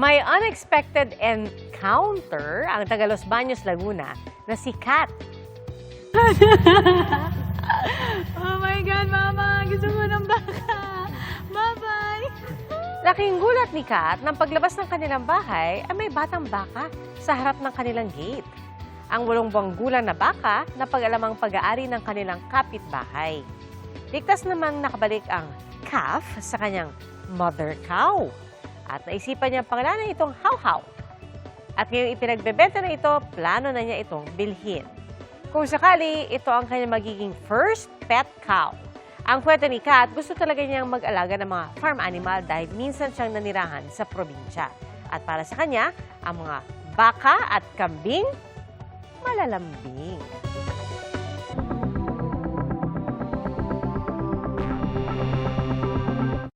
May unexpected encounter ang taga Los Baños, Laguna na si Kat. Oh my God, Mama! Gusto mo ng baka! Bye-bye! Laking gulat ni Kat nang paglabas ng kanilang bahay ay may batang baka sa harap ng kanilang gate. Ang 8 buwang gulang na baka na pag-alamang pag-aari ng kanilang kapitbahay. Ligtas namang nakabalik ang calf sa kanyang mother cow. At naisipan niya pangalanan itong How-How. At ngayong ipinagbebenta na ito, plano na niya itong bilhin. Kung sakali, ito ang kanyang magiging first pet cow. Ang kwento ni Kat, gusto talaga niyang mag-alaga ng mga farm animal dahil minsan siyang nanirahan sa probinsya. At para sa kanya, ang mga baka at kambing, malalambing.